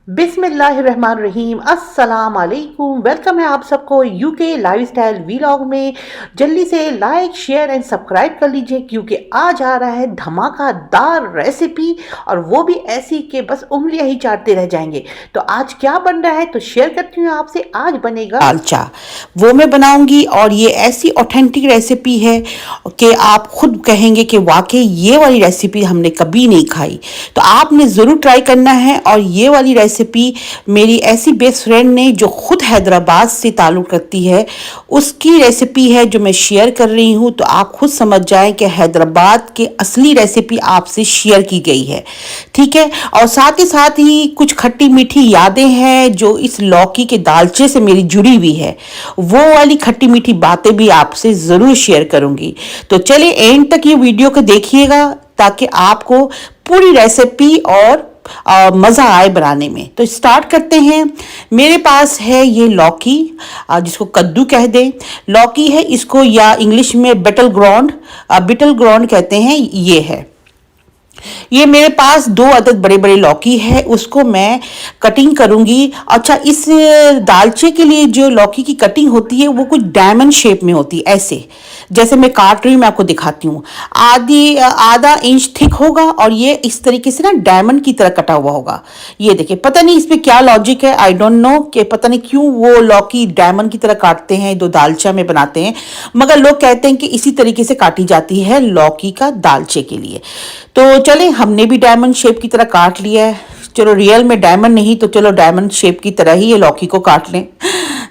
बिस्मिल्लाहिर्रहमानिर्रहीम अस्सलाम वालेकुम। वेलकम है आप सबको यूके लाइफस्टाइल वीलॉग में। जल्दी से लाइक शेयर एंड सब्सक्राइब कर लीजिए क्योंकि आज आ रहा है धमाकेदार रेसिपी, और वो भी ऐसी कि बस उंगलियां ही चाटते रह जाएंगे। तो आज क्या बन रहा है तो शेयर करती हूँ आपसे। आज बनेगा दालचा, वो मैं बनाऊंगी और ये ऐसी ऑथेंटिक रेसिपी है कि आप खुद कहेंगे कि वाकई ये वाली रेसिपी हमने कभी नहीं खाई। तो आपने ज़रूर ट्राई करना है। और ये वाली रेसिपी मेरी ऐसी बेस्ट फ्रेंड ने जो खुद हैदराबाद से ताल्लुक़ रखती है, उसकी रेसिपी है जो मैं शेयर कर रही हूँ। तो आप खुद समझ जाएं कि हैदराबाद की असली रेसिपी आपसे शेयर की गई है, ठीक है। और साथ ही कुछ खट्टी मीठी यादें हैं जो इस लौकी के दालचे से मेरी जुड़ी हुई है। वो वाली खट्टी मीठी बातें भी आपसे ज़रूर शेयर करूँगी। तो चलिए एंड तक ये वीडियो को देखिएगा ताकि आपको पूरी रेसिपी और मज़ा आए बनाने में। तो स्टार्ट करते हैं। मेरे पास है ये लौकी, जिसको कद्दू कह दें। लौकी है, इसको या इंग्लिश में बिटल ग्राउंड कहते हैं। ये है, ये मेरे पास 2 अदद बड़े बड़े लौकी है, उसको मैं कटिंग करूंगी। अच्छा, इस दालचे के लिए जो लौकी की कटिंग होती है वो कुछ डायमंड शेप में होती है, ऐसे जैसे मैं काट रही हूँ, मैं आपको दिखाती हूँ। आधा इंच थिक होगा और ये इस तरीके से ना डायमंड की तरह कटा हुआ होगा। ये देखिए, पता नहीं इसमें क्या लॉजिक है, आई डोंट नो कि पता नहीं क्यों वो लौकी डायमंड की तरह काटते हैं, दो दालचा में बनाते हैं, मगर लोग कहते हैं कि इसी तरीके से काटी जाती है लौकी का दालचे के लिए। तो चले, हमने भी डायमंड शेप की तरह काट लिया है। चलो, रियल में डायमंड नहीं तो चलो डायमंड शेप की तरह ही ये लौकी को काट लें।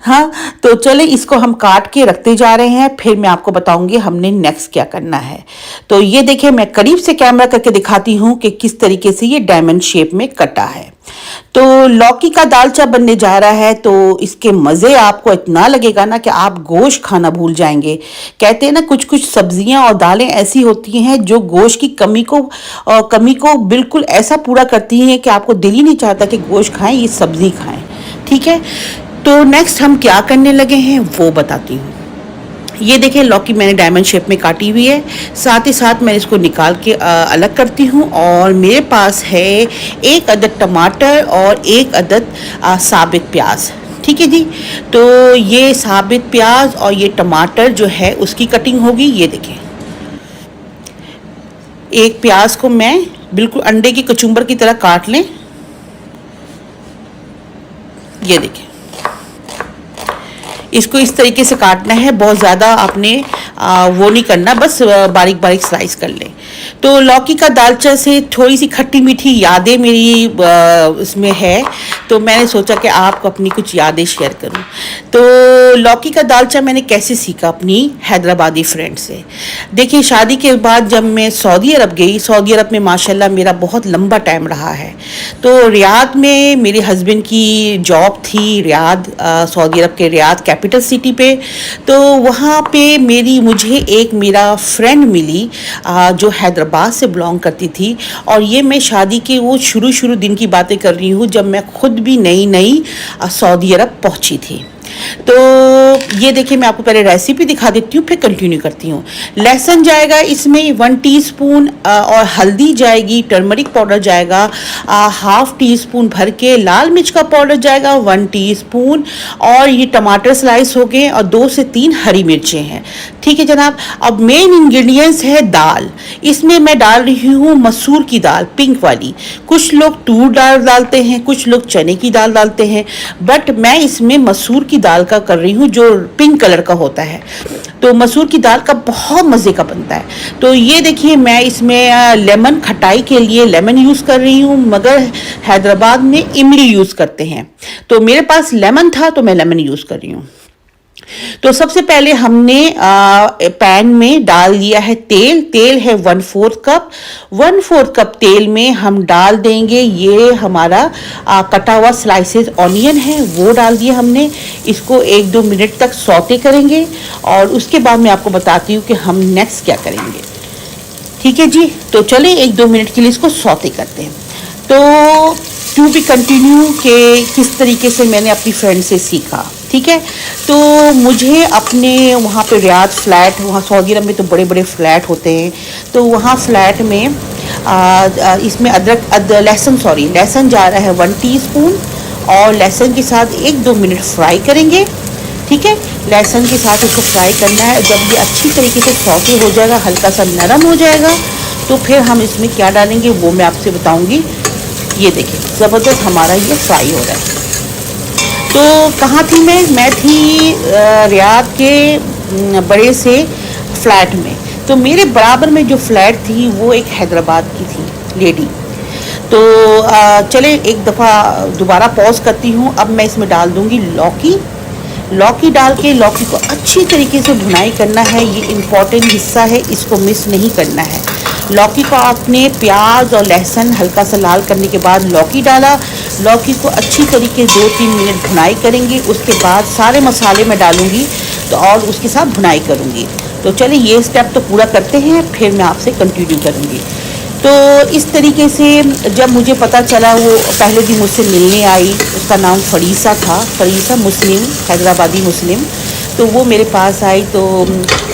हाँ, तो चले इसको हम काट के रखते जा रहे हैं, फिर मैं आपको बताऊंगी हमने नेक्स्ट क्या करना है। तो ये देखिए, मैं करीब से कैमरा करके दिखाती हूँ कि किस तरीके से ये डायमंड शेप में कटा है। तो लौकी का दालचा बनने जा रहा है, तो इसके मज़े आपको इतना लगेगा ना कि आप गोश्त खाना भूल जाएंगे। कहते हैं ना, कुछ कुछ सब्जियां और दालें ऐसी होती हैं जो गोश्त की कमी को बिल्कुल ऐसा पूरा करती हैं कि आपको दिल ही नहीं चाहता कि गोश्त खाएं, ये सब्जी खाएं, ठीक है। तो नेक्स्ट हम क्या करने लगे हैं वो बताती हूँ। ये देखिए, लौकी मैंने डायमंड शेप में काटी हुई है। साथ ही साथ मैं इसको निकाल के अलग करती हूँ। और मेरे पास है 1 अदद टमाटर और 1 अदद साबित प्याज, ठीक है जी। तो ये साबित प्याज और ये टमाटर जो है उसकी कटिंग होगी। ये देखिए, एक प्याज को मैं बिल्कुल अंडे की कचुम्बर की तरह काट लें। ये देखिए, इसको इस तरीके से काटना है, बहुत ज़्यादा आपने वो नहीं करना, बस बारीक बारीक स्लाइस कर लें। तो लौकी का दालचा से थोड़ी सी खट्टी मीठी यादें मेरी इसमें है, तो मैंने सोचा कि आपको अपनी कुछ यादें शेयर करूं। तो लौकी का दालचा मैंने कैसे सीखा अपनी हैदराबादी फ्रेंड से। देखिए, शादी के बाद जब मैं सऊदी अरब गई, सऊदी अरब में माशाल्लाह मेरा बहुत लंबा टाइम रहा है। तो रियाद में मेरे हस्बैंड की जॉब थी, रियाद सऊदी अरब के रियाद कैपिटल सिटी पे। तो वहाँ पे मेरा फ्रेंड मिली जो हैदराबाद से बिलोंग करती थी। और ये मैं शादी के वो शुरू दिन की बातें कर रही हूँ जब मैं खुद भी नई सऊदी अरब पहुँची थी। तो ये देखिए, मैं आपको पहले रेसिपी दिखा देती हूँ, फिर कंटिन्यू करती हूँ। लहसुन जाएगा इसमें 1 टीस्पून, और हल्दी जाएगी, टर्मरिक पाउडर जाएगा 1/2 टीस्पून भर के, लाल मिर्च का पाउडर जाएगा 1 टीस्पून, और ये टमाटर स्लाइस हो गए और 2 से 3 हरी मिर्चें हैं, ठीक है जनाब। अब मेन इंग्रेडिएंट्स है दाल। इसमें मैं डाल रही हूँ मसूर की दाल, पिंक वाली। कुछ लोग तूर दाल डालते हैं, कुछ लोग चने की दाल डालते हैं, बट मैं इसमें मसूर की दाल का कर रही हूँ जो पिंक कलर का होता है। तो मसूर की दाल का बहुत मज़े का बनता है। तो ये देखिए, मैं इसमें लेमन, खटाई के लिए लेमन यूज़ कर रही हूँ, मगर हैदराबाद में इमली यूज़ करते हैं। तो मेरे पास लेमन था तो मैं लेमन यूज़ कर रही हूँ। तो सबसे पहले हमने पैन में डाल लिया है तेल है 1/4 कप। 1/4 कप तेल में हम डाल देंगे ये हमारा कटा हुआ स्लाइसेस ऑनियन है, वो डाल दिया हमने। इसको 1-2 मिनट तक सौते करेंगे और उसके बाद मैं आपको बताती हूँ कि हम नेक्स्ट क्या करेंगे, ठीक है जी। तो चले 1-2 मिनट के लिए इसको सौते करते हैं। तो टू बी कंटिन्यू कि किस तरीके से मैंने अपनी फ्रेंड से सीखा, ठीक है। तो मुझे अपने वहाँ पे रियाद फ्लैट, वहाँ सऊदी अरब में तो बड़े बड़े फ्लैट होते हैं, तो वहाँ फ्लैट में इसमें लहसुन जा रहा है 1 टीस्पून, और लहसुन के साथ 1-2 मिनट फ्राई करेंगे। ठीक है, लहसुन के साथ इसको फ्राई करना है। जब ये अच्छी तरीके से सौटे हो जाएगा, हल्का सा नरम हो जाएगा, तो फिर हम इसमें क्या डालेंगे वो मैं आपसे बताऊंगी। ये देखिए ज़बरदस्त हमारा ये फ्राई हो रहा है। तो कहाँ थी मैं थी रियाद के बड़े से फ्लैट में। तो मेरे बराबर में जो फ्लैट थी वो एक हैदराबाद की थी लेडी। तो चले एक दफ़ा दोबारा पॉज करती हूँ। अब मैं इसमें डाल दूँगी लौकी डाल के लौकी को अच्छी तरीके से भुनाई करना है। ये इम्पॉर्टेंट हिस्सा है, इसको मिस नहीं करना है। लौकी को आपने प्याज और लहसुन हल्का सा लाल करने के बाद लौकी डाला। लौकी को अच्छी तरीके 2-3 मिनट भुनाई करेंगे। उसके बाद सारे मसाले मैं डालूँगी तो और उसके साथ भुनाई करूँगी। तो चलिए ये स्टेप तो पूरा करते हैं, फिर मैं आपसे कंटिन्यू करूँगी। तो इस तरीके से जब मुझे पता चला, वो पहले दिन मुझसे मिलने आई, उसका नाम फरीसा था, फरीसा मुस्लिम, हैदराबादी मुस्लिम। तो वो मेरे पास आई तो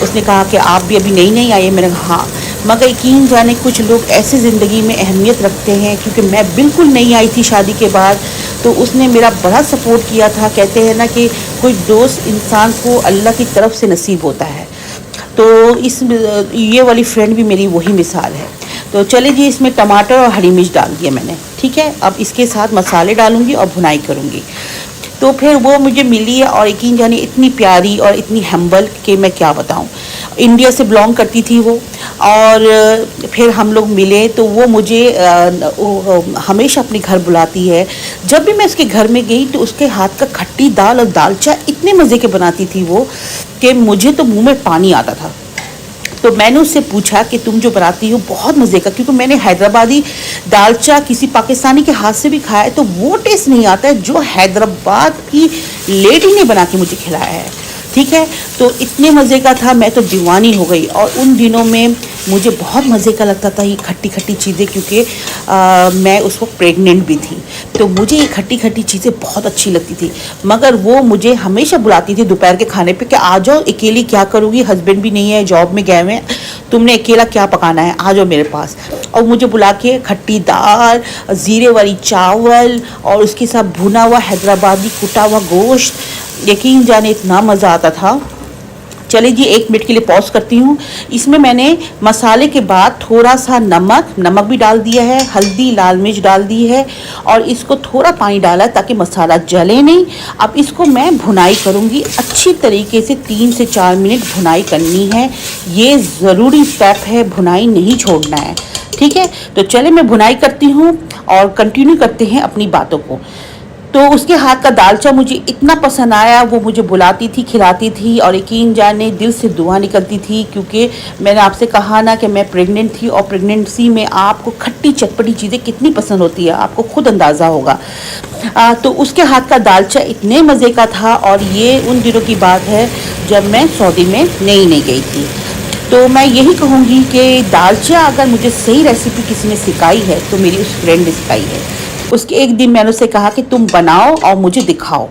उसने कहा कि आप भी अभी नई आई है। मैंने कहा हाँ, मगर यकीन जाने कुछ लोग ऐसे ज़िंदगी में अहमियत रखते हैं, क्योंकि मैं बिल्कुल नई आई थी शादी के बाद। तो उसने मेरा बड़ा सपोर्ट किया था। कहते हैं ना कि कोई दोस्त इंसान को अल्लाह की तरफ से नसीब होता है। तो ये वाली फ्रेंड भी मेरी वही मिसाल है। तो चले जी, इसमें टमाटर और हरी मिर्च डाल दिया मैंने। ठीक है, अब इसके साथ मसाले डालूंगी और भुनाई करूंगी। तो फिर वो मुझे मिली और यकीन जाने इतनी प्यारी और इतनी हम्बल कि मैं क्या बताऊं। इंडिया से बिलोंग करती थी वो, और फिर हम लोग मिले तो वो मुझे हमेशा अपने घर बुलाती है। जब भी मैं उसके घर में गई तो उसके हाथ का खट्टी दाल और दालचा इतने मज़े के बनाती थी वो कि मुझे तो मुंह में पानी आता था। तो मैंने उससे पूछा कि तुम जो बनाती हो बहुत मज़े का, क्योंकि मैंने हैदराबादी दालचा किसी पाकिस्तानी के हाथ से भी खाया है तो वो टेस्ट नहीं आता है जो हैदराबाद की लेडी ने बना के मुझे खिलाया है। ठीक है, तो इतने मज़े का था, मैं तो दीवानी हो गई। और उन दिनों में मुझे बहुत मज़े का लगता था ये खट्टी खट्टी चीज़ें, क्योंकि मैं उस वक्त प्रेग्नेंट भी थी। तो मुझे ये खट्टी खट्टी चीज़ें बहुत अच्छी लगती थी। मगर वो मुझे हमेशा बुलाती थी दोपहर के खाने पे कि आ जाओ, अकेली क्या करूँगी, हस्बैंड भी नहीं है, जॉब में गए हुए हैं, तुमने अकेला क्या पकाना है, आ जाओ मेरे पास। और मुझे बुला के खट्टी दाल, ज़ीरे वाली चावल और उसके साथ भुना हुआ हैदराबादी कुटा हुआ गोश्त, यकीन जाने इतना मज़ा आता था। चलिए जी, 1 मिनट के लिए पॉज करती हूँ। इसमें मैंने मसाले के बाद थोड़ा सा नमक भी डाल दिया है, हल्दी लाल मिर्च डाल दी है, और इसको थोड़ा पानी डाला है ताकि मसाला जले नहीं। अब इसको मैं भुनाई करूँगी अच्छी तरीके से, 3 से 4 मिनट भुनाई करनी है। ये ज़रूरी स्टेप है, भुनाई नहीं छोड़ना है। ठीक है, तो चले मैं भुनाई करती हूँ और कंटिन्यू करते हैं अपनी बातों को। तो उसके हाथ का दालचा मुझे इतना पसंद आया, वो मुझे बुलाती थी, खिलाती थी, और यकीन जाने दिल से दुआ निकलती थी। क्योंकि मैंने आपसे कहा ना कि मैं प्रेग्नेंट थी, और प्रेगनेंसी में आपको खट्टी चटपटी चीज़ें कितनी पसंद होती है आपको खुद अंदाज़ा होगा। तो उसके हाथ का दालचा इतने मज़े का था। और ये उन दिनों की बात है जब मैं सऊदी में नई गई थी। तो मैं यही कहूँगी कि दालचा अगर मुझे सही रेसिपी किसी ने सिखाई है तो मेरी उस फ्रेंड ने सिखाई है। उसके एक दिन मैंने उससे कहा कि तुम बनाओ और मुझे दिखाओ।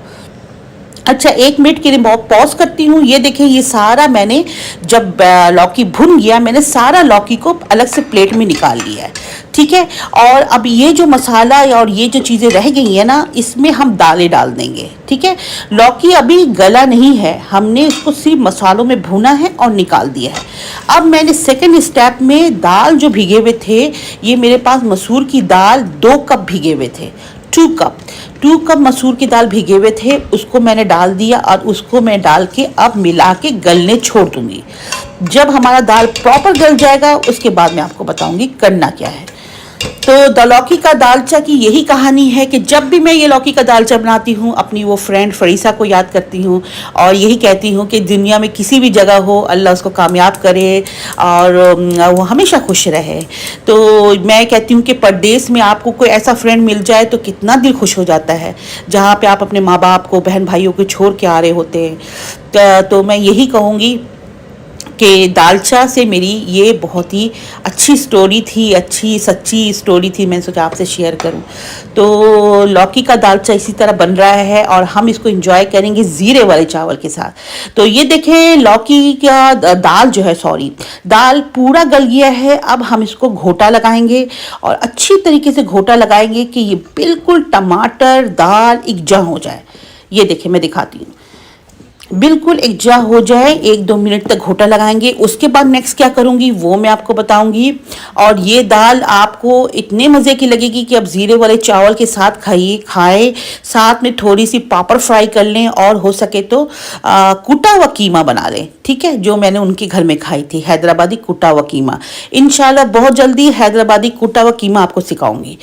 अच्छा, 1 मिनट के लिए पॉज करती हूँ। ये देखें, ये सारा मैंने जब लौकी भुन गया, मैंने सारा लौकी को अलग से प्लेट में निकाल लिया है। ठीक है, और अब ये जो मसाला और ये जो चीज़ें रह गई हैं ना, इसमें हम दालें डाल देंगे। ठीक है, लौकी अभी गला नहीं है, हमने इसको सिर्फ मसालों में भुना है और निकाल दिया है। अब मैंने सेकंड स्टेप में दाल जो भिगे हुए थे, ये मेरे पास मसूर की दाल 2 कप भिगे हुए थे, 2 कप मसूर की दाल भिगे हुए थे, उसको मैंने डाल दिया और उसको मैं डाल के अब मिला के गलने छोड़ दूंगी। जब हमारा दाल प्रॉपर गल जाएगा उसके बाद मैं आपको बताऊंगी करना क्या है। तो लौकी का दालचा की यही कहानी है कि जब भी मैं ये लौकी का दालचा बनाती हूँ, अपनी वो फ्रेंड फरीसा को याद करती हूँ और यही कहती हूँ कि दुनिया में किसी भी जगह हो, अल्लाह उसको कामयाब करे और वो हमेशा खुश रहे। तो मैं कहती हूँ कि परदेश में आपको कोई ऐसा फ्रेंड मिल जाए तो कितना दिल खुश हो जाता है, जहाँ पे आप अपने माँ बाप को, बहन भाइयों को छोड़ के आ रहे होते हैं। तो मैं यही कहूँगी कि दालचा से मेरी ये बहुत ही अच्छी स्टोरी थी, अच्छी सच्ची स्टोरी थी, मैंने सोचा आपसे शेयर करूं। तो लौकी का दालचा इसी तरह बन रहा है और हम इसको एंजॉय करेंगे ज़ीरे वाले चावल के साथ। तो ये देखें लौकी का दाल जो है, सॉरी, दाल पूरा गल गया है। अब हम इसको घोटा लगाएंगे और अच्छी तरीके से घोटा लगाएंगे कि ये बिल्कुल टमाटर दाल एकजा हो जाए। ये देखिए मैं दिखाती हूँ, बिल्कुल एकजा हो जाए। 1-2 मिनट तक घोटा लगाएंगे। उसके बाद नेक्स्ट क्या करूंगी वो मैं आपको बताऊंगी। और ये दाल आपको इतने मज़े की लगेगी कि अब ज़ीरे वाले चावल के साथ खाएं। साथ में थोड़ी सी पापड़ फ्राई कर लें और हो सके तो कुटा हुआ कीमा बना लें, ठीक है, जो मैंने उनके घर में खाई थी, हैदराबादी कुटा हुआ कीमा। इंशाल्लाह बहुत जल्दी हैदराबादी कुटा हुआ कीमा आपको सिखाऊंगी।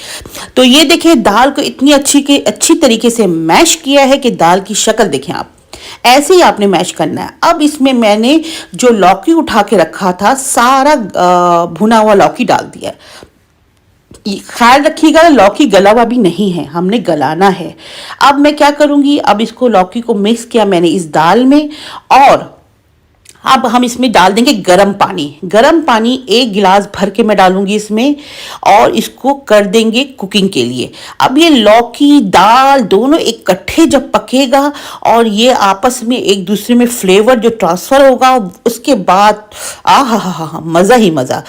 तो ये देखिए दाल को इतनी अच्छी तरीके से मैश किया है कि दाल की शक्ल देखें आप, ऐसे ही आपने मैश करना है। अब इसमें मैंने जो लौकी उठा के रखा था सारा भुना हुआ लौकी डाल दिया। ख्याल रखिएगा लौकी गला हुआ भी नहीं है, हमने गलाना है। अब मैं क्या करूंगी, अब इसको लौकी को मिक्स किया मैंने इस दाल में और अब हम इसमें डाल देंगे गरम पानी। गरम पानी 1 गिलास भर के मैं डालूंगी इसमें और इसको कर देंगे कुकिंग के लिए। अब ये लौकी दाल दोनों इकट्ठे जब पकेगा और ये आपस में एक दूसरे में फ्लेवर जो ट्रांसफ़र होगा, उसके बाद हा मज़ा ही मज़ा।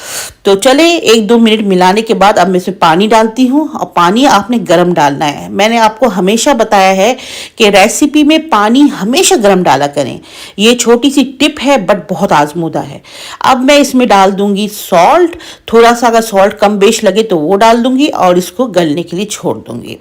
तो चले 1-2 मिनट मिलाने के बाद अब मैं इसमें पानी डालती हूँ और पानी आपने गर्म डालना है। मैंने आपको हमेशा बताया है कि रेसिपी में पानी हमेशा गर्म डाला करें। ये छोटी सी टिप है बट बहुत आजमूदा है। अब मैं इसमें डाल दूंगी सॉल्ट, थोड़ा सा अगर सॉल्ट कम बेश लगे तो वो डाल दूंगी और इसको गलने के लिए छोड़ दूंगी।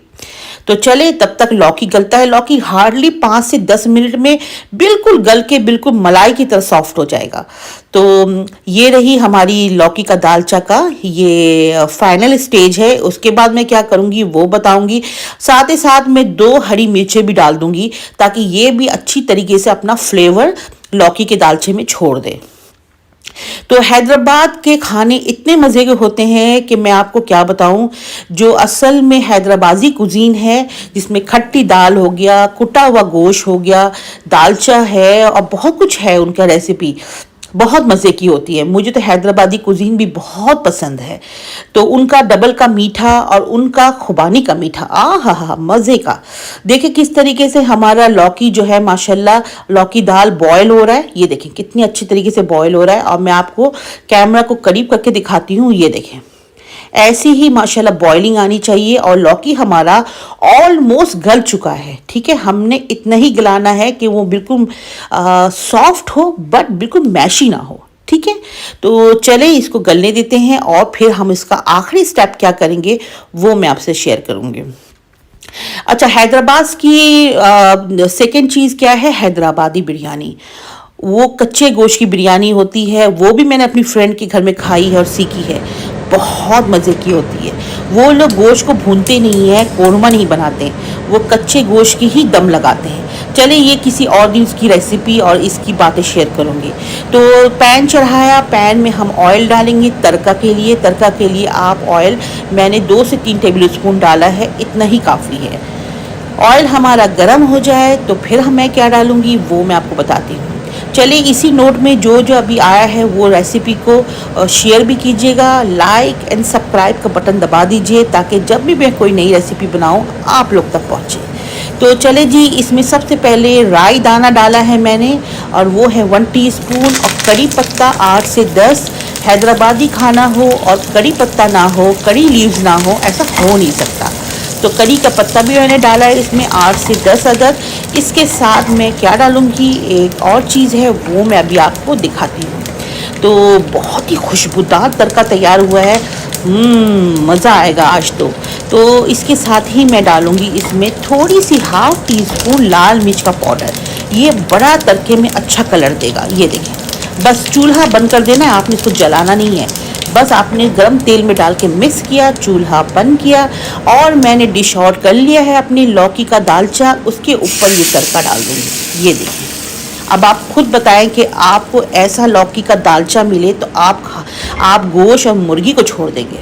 तो चले तब तक लौकी गलता है। लौकी हार्डली 5 से 10 मिनट में बिल्कुल गल के बिल्कुल मलाई की तरह सॉफ्ट हो जाएगा। तो ये रही हमारी लौकी का दालचा का ये फाइनल स्टेज है। उसके बाद मैं क्या करूँगी वो बताऊँगी। साथ ही साथ मैं 2 हरी मिर्चें भी डाल दूँगी ताकि ये भी अच्छी तरीके से अपना फ्लेवर लौकी के दालचे में छोड़ दे। तो हैदराबाद के खाने इतने मज़े के होते हैं कि मैं आपको क्या बताऊं। जो असल में हैदराबादी कुजीन है जिसमें खट्टी दाल हो गया, कुटा हुआ गोश्त हो गया, दालचा है और बहुत कुछ है, उनका रेसिपी बहुत मज़े की होती है। मुझे तो हैदराबादी कुजीन भी बहुत पसंद है। तो उनका डबल का मीठा और उनका खुबानी का मीठा हा मज़े का। देखिए किस तरीके से हमारा लौकी जो है माशाल्लाह लौकी दाल बॉयल हो रहा है। ये देखें कितनी अच्छी तरीके से बॉयल हो रहा है और मैं आपको कैमरा को करीब करके दिखाती हूँ। ये देखें ऐसी ही माशाल्लाह बॉइलिंग आनी चाहिए और लौकी हमारा ऑलमोस्ट गल चुका है, ठीक है। हमने इतना ही गलाना है कि वो बिल्कुल सॉफ्ट हो बट बिल्कुल मैशी ना हो, ठीक है। तो चले इसको गलने देते हैं और फिर हम इसका आखिरी स्टेप क्या करेंगे वो मैं आपसे शेयर करूंगी। अच्छा, हैदराबाद की सेकेंड चीज़ क्या है, हैदराबादी बिरयानी। वो कच्चे गोश्त की बिरयानी होती है, वो भी मैंने अपनी फ्रेंड के घर में खाई है और सीखी है, बहुत मज़े की होती है। वो लोग गोश्त को भूनते नहीं है, कोरमा नहीं बनाते, वो कच्चे गोश्त की ही दम लगाते हैं। चले ये किसी और दिन की रेसिपी और इसकी बातें शेयर करूँगी। तो पैन चढ़ाया, पैन में हम ऑयल डालेंगे तड़का के लिए। तड़का के लिए आप ऑयल मैंने 2 से 3 टेबल स्पून डाला है, इतना ही काफ़ी है। ऑयल हमारा गर्म हो जाए तो फिर मैं क्या डालूँगी वो मैं आपको बताती हूँ। चलिए इसी नोट में जो अभी आया है वो रेसिपी को शेयर भी कीजिएगा, लाइक एंड सब्सक्राइब का बटन दबा दीजिए ताकि जब भी मैं कोई नई रेसिपी बनाऊं आप लोग तक पहुंचे। तो चले जी, इसमें सबसे पहले राई दाना डाला है मैंने और वो है 1 टीस्पून। और कड़ी पत्ता 8 से 10। हैदराबादी खाना हो और कड़ी पत्ता ना हो, कड़ी लीव्स ना हो, ऐसा हो नहीं सकता। तो कड़ी का पत्ता भी मैंने डाला है इसमें 8 से 10 अदद। इसके साथ मैं क्या डालूँगी, एक और चीज़ है वो मैं अभी आपको दिखाती हूँ। तो बहुत ही खुशबूदार तड़का तैयार हुआ है, मज़ा आएगा आज तो इसके साथ ही मैं डालूँगी इसमें थोड़ी सी ½ टीस्पून लाल मिर्च का पाउडर। ये बड़ा तड़के में अच्छा कलर देगा। ये देखें, बस चूल्हा बंद कर देना है, आपने इसको जलाना नहीं है। बस आपने गरम तेल में डाल के मिक्स किया, चूल्हा बंद किया और मैंने डिश आउट कर लिया है अपनी लौकी का दालचा। उसके ऊपर ये तड़का डाल दूँगी। ये देखिए, अब आप खुद बताएं कि आपको ऐसा लौकी का दालचा मिले तो आप गोश्त और मुर्गी को छोड़ देंगे।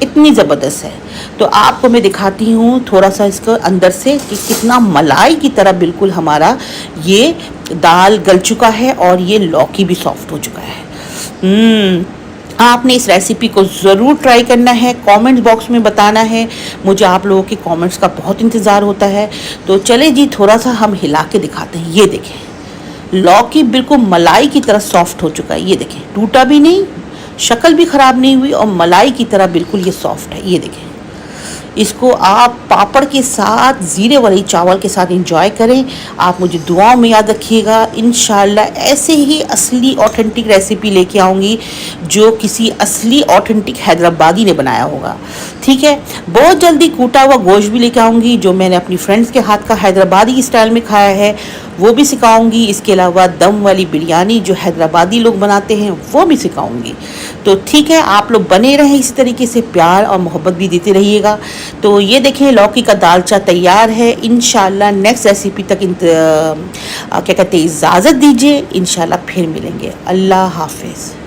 इतनी ज़बरदस्त है। तो आपको मैं दिखाती हूँ थोड़ा सा इसको अंदर से कि कितना मलाई की तरह बिल्कुल हमारा ये दाल गल चुका है और ये लौकी भी सॉफ्ट हो चुका है। आपने इस रेसिपी को ज़रूर ट्राई करना है, कमेंट्स बॉक्स में बताना है, मुझे आप लोगों के कमेंट्स का बहुत इंतज़ार होता है। तो चले जी थोड़ा सा हम हिला के दिखाते हैं। ये देखें लौकी बिल्कुल मलाई की तरह सॉफ्ट हो चुका है। ये देखें टूटा भी नहीं, शक्ल भी ख़राब नहीं हुई और मलाई की तरह बिल्कुल ये सॉफ्ट है। ये देखें इसको आप पापड़ के साथ ज़ीरे वाली चावल के साथ एंजॉय करें। आप मुझे दुआओं में याद रखिएगा। इंशाल्लाह ऐसे ही असली ऑथेंटिक रेसिपी लेके आऊँगी जो किसी असली ऑथेंटिक हैदराबादी ने बनाया होगा। ठीक है, बहुत जल्दी कूटा हुआ गोश्त भी लेके आऊँगी जो मैंने अपनी फ्रेंड्स के हाथ का हैदराबादी स्टाइल में खाया है, वो भी सिखाऊंगी। इसके अलावा दम वाली बिरयानी जो हैदराबादी लोग बनाते हैं वो भी सिखाऊंगी। तो ठीक है, आप लोग बने रहें इसी तरीके से, प्यार और मोहब्बत भी देते रहिएगा। तो ये देखें लौकी का दालचा तैयार है। इंशाल्लाह नेक्स्ट रेसिपी तक क्या कहते हैं इजाज़त दीजिए। इंशाल्लाह फिर मिलेंगे। अल्लाह हाफिज़।